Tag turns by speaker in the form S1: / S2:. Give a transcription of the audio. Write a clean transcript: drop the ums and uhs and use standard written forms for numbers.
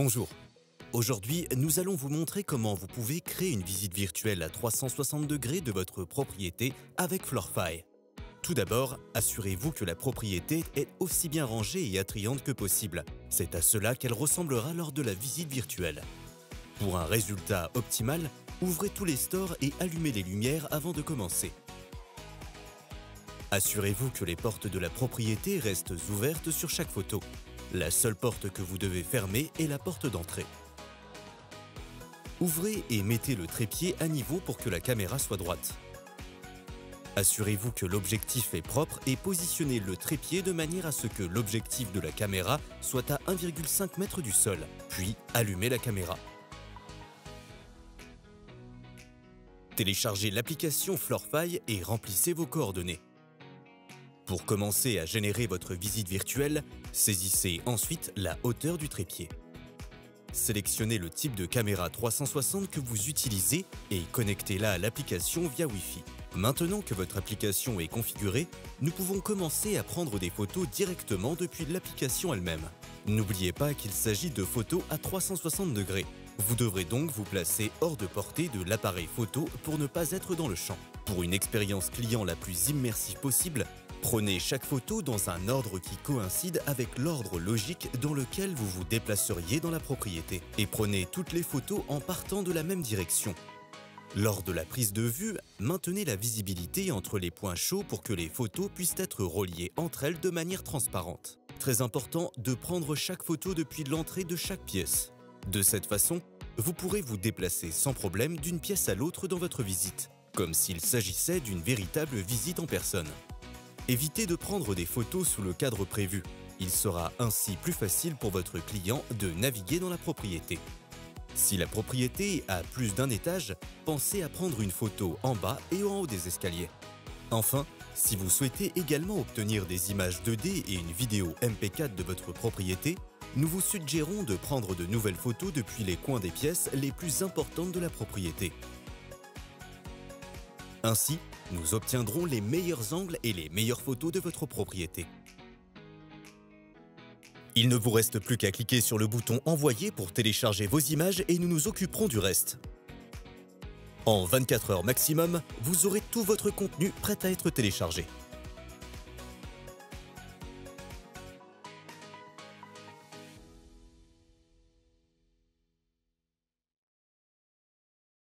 S1: Bonjour. Aujourd'hui, nous allons vous montrer comment vous pouvez créer une visite virtuelle à 360 degrés de votre propriété avec Floorfy. Tout d'abord, assurez-vous que la propriété est aussi bien rangée et attrayante que possible. C'est à cela qu'elle ressemblera lors de la visite virtuelle. Pour un résultat optimal, ouvrez tous les stores et allumez les lumières avant de commencer. Assurez-vous que les portes de la propriété restent ouvertes sur chaque photo. La seule porte que vous devez fermer est la porte d'entrée. Ouvrez et mettez le trépied à niveau pour que la caméra soit droite. Assurez-vous que l'objectif est propre et positionnez le trépied de manière à ce que l'objectif de la caméra soit à 1,5 m du sol, puis allumez la caméra. Téléchargez l'application Floorfy et remplissez vos coordonnées. Pour commencer à générer votre visite virtuelle, saisissez ensuite la hauteur du trépied. Sélectionnez le type de caméra 360 que vous utilisez et connectez-la à l'application via Wi-Fi. Maintenant que votre application est configurée, nous pouvons commencer à prendre des photos directement depuis l'application elle-même. N'oubliez pas qu'il s'agit de photos à 360 degrés. Vous devrez donc vous placer hors de portée de l'appareil photo pour ne pas être dans le champ. Pour une expérience client la plus immersive possible, prenez chaque photo dans un ordre qui coïncide avec l'ordre logique dans lequel vous vous déplaceriez dans la propriété. Et prenez toutes les photos en partant de la même direction. Lors de la prise de vue, maintenez la visibilité entre les points chauds pour que les photos puissent être reliées entre elles de manière transparente. Très important de prendre chaque photo depuis l'entrée de chaque pièce. De cette façon, vous pourrez vous déplacer sans problème d'une pièce à l'autre dans votre visite, comme s'il s'agissait d'une véritable visite en personne. Évitez de prendre des photos sous le cadre prévu. Il sera ainsi plus facile pour votre client de naviguer dans la propriété. Si la propriété a plus d'un étage, pensez à prendre une photo en bas et en haut des escaliers. Enfin, si vous souhaitez également obtenir des images 2D et une vidéo MP4 de votre propriété, nous vous suggérons de prendre de nouvelles photos depuis les coins des pièces les plus importantes de la propriété. Ainsi, nous obtiendrons les meilleurs angles et les meilleures photos de votre propriété. Il ne vous reste plus qu'à cliquer sur le bouton Envoyer pour télécharger vos images et nous nous occuperons du reste. En 24 heures maximum, vous aurez tout votre contenu prêt à être téléchargé.